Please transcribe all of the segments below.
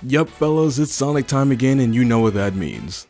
Yup fellas, it's Sonic time again and you know what that means.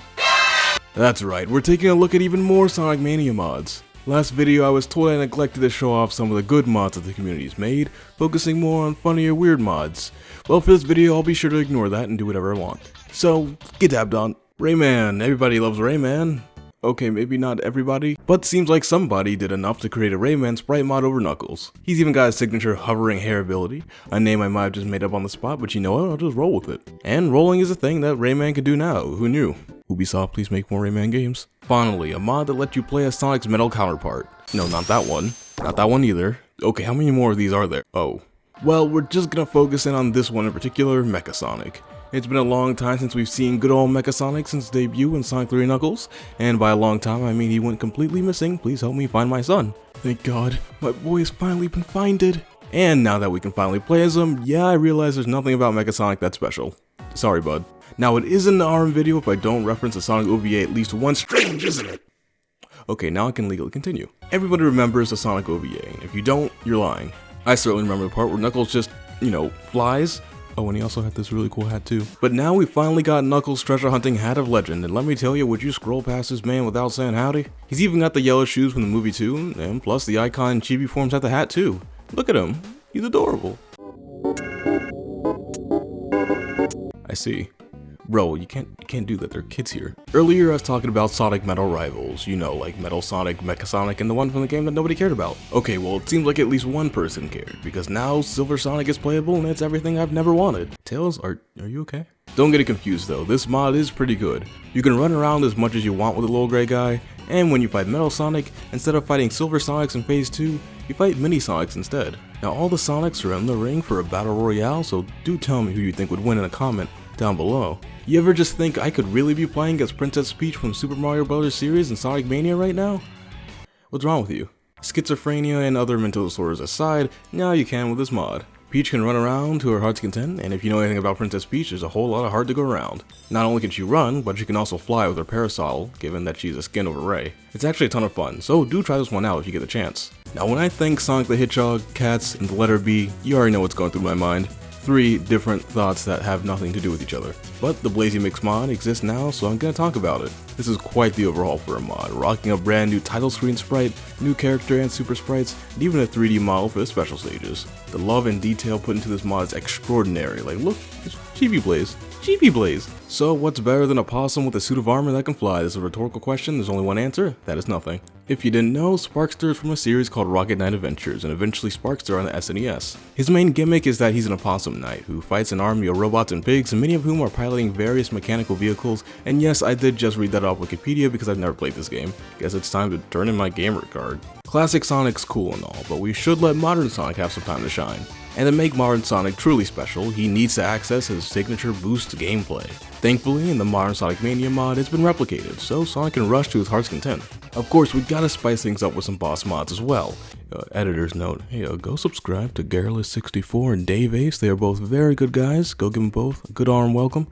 That's right, we're taking a look at even more Sonic Mania mods. Last video I was told I neglected to show off some of the good mods that the community's made, focusing more on funny or weird mods. Well, for this video I'll be sure to ignore that and do whatever I want. So, get dabbed on. Rayman, everybody loves Rayman. Okay, maybe not everybody, but seems like somebody did enough to create a Rayman sprite mod over Knuckles. He's even got his signature hovering hair ability, a name I might have just made up on the spot, but you know what, I'll just roll with it. And rolling is a thing that Rayman can do now, who knew? Ubisoft, please make more Rayman games. Finally, a mod that lets you play as Sonic's metal counterpart. No, not that one. Not that one either. Okay, how many more of these are there? Oh. Well, we're just gonna focus in on this one in particular, Mecha Sonic. It's been a long time since we've seen good old Mecha Sonic since debut in Sonic 3 Knuckles, and by a long time I mean he went completely missing. Please help me find my son. Thank God, my boy has finally been finded. And now that we can finally play as him, yeah, I realize there's nothing about Mecha Sonic that's special. Sorry, bud. Now it is in the Aurum video if I don't reference the Sonic OVA at least once. Strange, isn't it? Okay, now I can legally continue. Everybody remembers the Sonic OVA, and if you don't, you're lying. I certainly remember the part where Knuckles just, flies. Oh, and he also had this really cool hat too. But now we finally got Knuckles' treasure hunting hat of legend, and let me tell you, would you scroll past this man without saying howdy? He's even got the yellow shoes from the movie too, and plus the icon chibi forms at the hat too. Look at him, he's adorable. I see. Bro, you can't do that, there are kids here. Earlier I was talking about Sonic Metal rivals, like Metal Sonic, Mecha Sonic, and the one from the game that nobody cared about. Okay, well it seems like at least one person cared, because now Silver Sonic is playable and it's everything I've never wanted. Tails, are you okay? Don't get it confused though, this mod is pretty good. You can run around as much as you want with the little gray guy, and when you fight Metal Sonic, instead of fighting Silver Sonics in Phase 2, you fight Mini Sonics instead. Now all the Sonics are in the ring for a battle royale, so do tell me who you think would win in a comment down below. You ever just think I could really be playing as Princess Peach from Super Mario Bros. Series and Sonic Mania right now? What's wrong with you? Schizophrenia and other mental disorders aside, now you can with this mod. Peach can run around to her heart's content, and if you know anything about Princess Peach, there's a whole lot of heart to go around. Not only can she run, but she can also fly with her parasol, given that she's a skin over Ray. It's actually a ton of fun, so do try this one out if you get the chance. Now when I think Sonic the Hedgehog, cats, and the letter B, you already know what's going through my mind. 3 different thoughts that have nothing to do with each other. But the Blazy Mix mod exists now, so I'm gonna talk about it. This is quite the overhaul for a mod, rocking a brand new title screen sprite, new character and super sprites, and even a 3D model for the special stages. The love and detail put into this mod is extraordinary. Like, look, it's Chibi Blaze. Chibi Blaze! So what's better than a possum with a suit of armor that can fly? This is a rhetorical question, there's only one answer, that is nothing. If you didn't know, Sparkster is from a series called Rocket Knight Adventures, and eventually Sparkster on the SNES. His main gimmick is that he's an opossum knight, who fights an army of robots and pigs, and many of whom are piloting various mechanical vehicles, and yes, I did just read that off Wikipedia because I've never played this game. Guess it's time to turn in my gamer card. Classic Sonic's cool and all, but we should let modern Sonic have some time to shine. And to make modern Sonic truly special, he needs to access his signature boost gameplay. Thankfully, in the modern Sonic Mania mod, it's been replicated, so Sonic can rush to his heart's content. Of course, we gotta spice things up with some boss mods as well. Editor's note, hey, go subscribe to Garrulous64 and Dave Ace, they are both very good guys, go give them both a good Aurum welcome.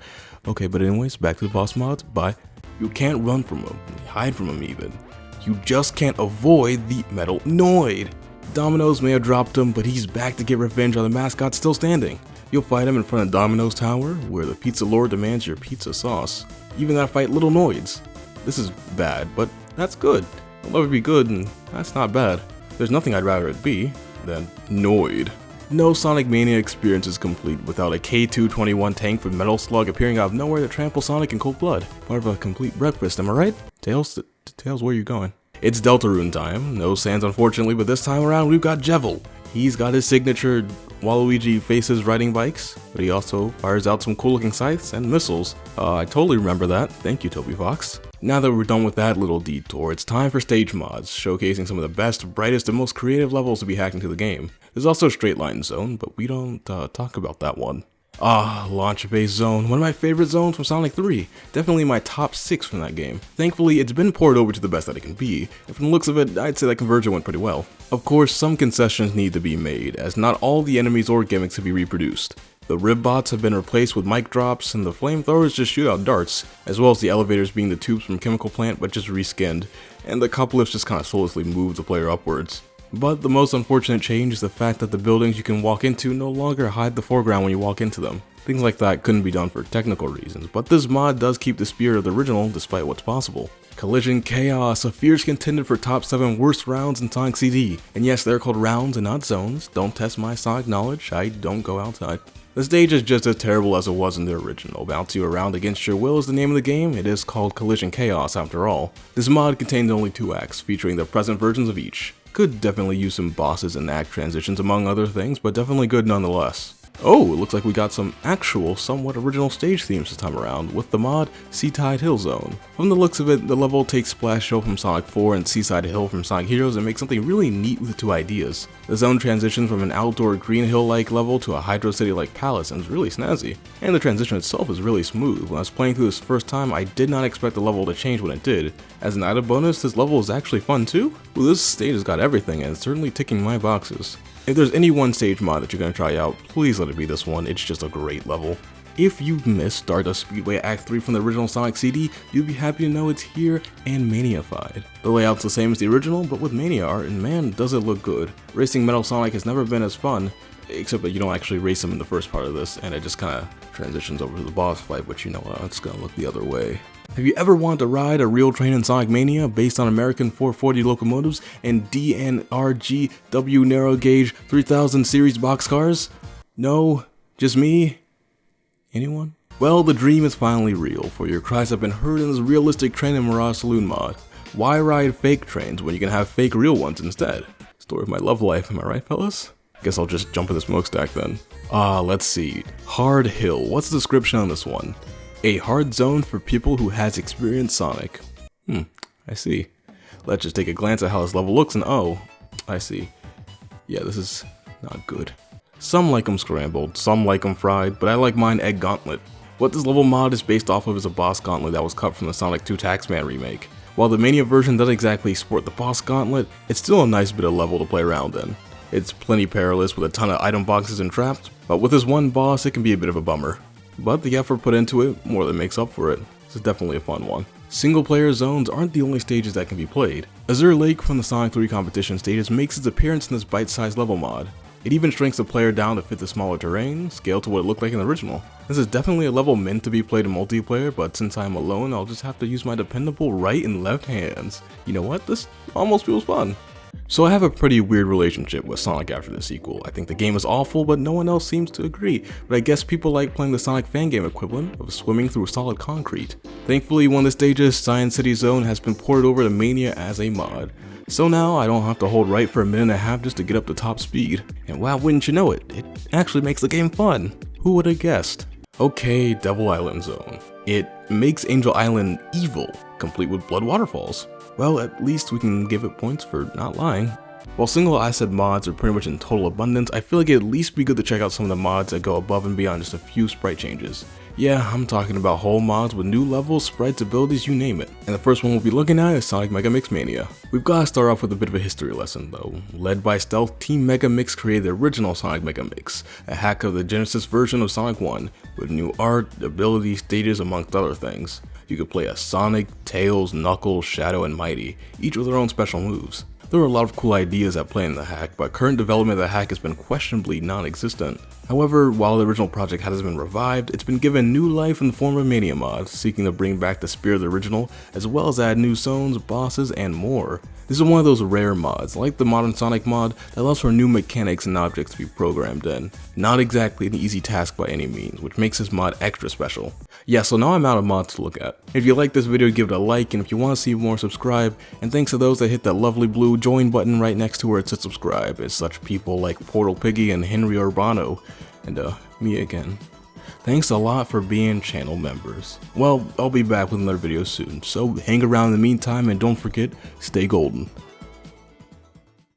Okay, but anyways, back to the boss mods, bye. You can't run from them, hide from them even. You just can't avoid the Metal Noid. Domino's may have dropped him, but he's back to get revenge on the mascot still standing. You'll fight him in front of Domino's Tower, where the pizza lord demands your pizza sauce. You even gotta fight little Noids. This is bad, but that's good. I'll never be good, and that's not bad. There's nothing I'd rather it be than Noid. No Sonic Mania experience is complete without a K221 tank with Metal Slug appearing out of nowhere to trample Sonic in cold blood. Part of a complete breakfast, am I right? Tails, where are you going? It's Deltarune time. No Sans unfortunately, but this time around we've got Jevil. He's got his signature Waluigi faces riding bikes, but he also fires out some cool looking scythes and missiles. I totally remember that. Thank you, Toby Fox. Now that we're done with that little detour, it's time for stage mods, showcasing some of the best, brightest, and most creative levels to be hacked into the game. There's also Straight Line Zone, but we don't talk about that one. Launch Base Zone, one of my favorite zones from Sonic 3, definitely my top 6 from that game. Thankfully, it's been ported over to the best that it can be, and from the looks of it, I'd say that conversion went pretty well. Of course, some concessions need to be made, as not all the enemies or gimmicks can be reproduced. The rib bots have been replaced with mic drops, and the flamethrowers just shoot out darts, as well as the elevators being the tubes from Chemical Plant but just reskinned, and the cup lifts just kinda soullessly move the player upwards. But the most unfortunate change is the fact that the buildings you can walk into no longer hide the foreground when you walk into them. Things like that couldn't be done for technical reasons, but this mod does keep the spirit of the original despite what's possible. Collision Chaos, a fierce contender for top 7 worst rounds in Sonic CD. And yes, they're called rounds and not zones. Don't test my Sonic knowledge, I don't go outside. The stage is just as terrible as it was in the original. Bounce you around against your will is the name of the game. It is called Collision Chaos after all. This mod contains only 2 acts, featuring the present versions of each. Could definitely use some bosses and act transitions among other things, but definitely good nonetheless. Oh, it looks like we got some actual, somewhat original stage themes this time around, with the mod Seaside Hill Zone. From the looks of it, the level takes Splash Hill from Sonic 4 and Seaside Hill from Sonic Heroes and makes something really neat with the 2 ideas. The zone transitions from an outdoor Green Hill-like level to a Hydro City-like palace and is really snazzy. And the transition itself is really smooth. When I was playing through this first time, I did not expect the level to change when it did. As an added bonus, this level is actually fun too. Well, this stage has got everything and it's certainly ticking my boxes. If there's any one stage mod that you're going to try out, please let it be this one. It's just a great level. If you've missed Stardust Speedway Act 3 from the original Sonic CD, you'll be happy to know it's here and Mania-fied. The layout's the same as the original, but with Mania art, and man, does it look good. Racing Metal Sonic has never been as fun, except that you don't actually race him in the first part of this, and it just kind of transitions over to the boss fight, which you know what, it's going to look the other way. Have you ever wanted to ride a real train in Sonic Mania based on American 440 locomotives and DNRGW narrow gauge 3000 series boxcars? No? Just me? Anyone? Well, the dream is finally real, for your cries have been heard in this realistic train and Mirage Saloon mod. Why ride fake trains when you can have fake real ones instead? Story of my love life, am I right, fellas? Guess I'll just jump in the smokestack then. Let's see. Hard Hill. What's the description on this one? A hard zone for people who has experienced Sonic. I see. Let's just take a glance at how this level looks and oh, I see. Yeah, this is not good. Some like them scrambled, some like them fried, but I like mine egg gauntlet. What this level mod is based off of is a boss gauntlet that was cut from the Sonic 2 Taxman remake. While the Mania version doesn't exactly sport the boss gauntlet, it's still a nice bit of level to play around in. It's plenty perilous with a ton of item boxes and traps, but with this one boss it can be a bit of a bummer. But the effort put into it more than makes up for it. This is definitely a fun one. Single player zones aren't the only stages that can be played. Azure Lake from the Sonic 3 competition stages makes its appearance in this bite-sized level mod. It even shrinks the player down to fit the smaller terrain, scaled to what it looked like in the original. This is definitely a level meant to be played in multiplayer, but since I'm alone, I'll just have to use my dependable right and left hands. You know what? This almost feels fun. So I have a pretty weird relationship with Sonic after the sequel. I think the game is awful, but no one else seems to agree. But I guess people like playing the Sonic fan game equivalent of swimming through solid concrete. Thankfully, one of the stages, Science City Zone, has been ported over to Mania as a mod. So now I don't have to hold right for a minute and a half just to get up to top speed. And wow, wouldn't you know it, it actually makes the game fun. Who would have guessed? Okay, Devil Island Zone. It makes Angel Island evil, complete with blood waterfalls. Well, at least we can give it points for not lying. While single asset mods are pretty much in total abundance, I feel like it'd at least be good to check out some of the mods that go above and beyond just a few sprite changes. Yeah, I'm talking about whole mods with new levels, sprites, abilities, you name it. And the first one we'll be looking at is Sonic Mega Mix Mania. We've got to start off with a bit of a history lesson though. Led by Stealth, Team Mega Mix created the original Sonic Mega Mix, a hack of the Genesis version of Sonic 1, with new art, abilities, stages, amongst other things. You could play as Sonic, Tails, Knuckles, Shadow, and Mighty, each with their own special moves. There were a lot of cool ideas at play in the hack, but current development of the hack has been questionably non-existent. However, while the original project hasn't been revived, it's been given new life in the form of Mania mods, seeking to bring back the spirit of the original, as well as add new zones, bosses, and more. This is one of those rare mods, like the modern Sonic mod, that allows for new mechanics and objects to be programmed in. Not exactly an easy task by any means, which makes this mod extra special. Yeah, so now I'm out of mods to look at. If you like this video, give it a like, and if you want to see more, subscribe. And thanks to those that hit that lovely blue join button right next to where it says subscribe. It's such people like Portal Piggy and Henry Urbano, and me again. Thanks a lot for being channel members. Well, I'll be back with another video soon, so hang around in the meantime and don't forget, stay golden.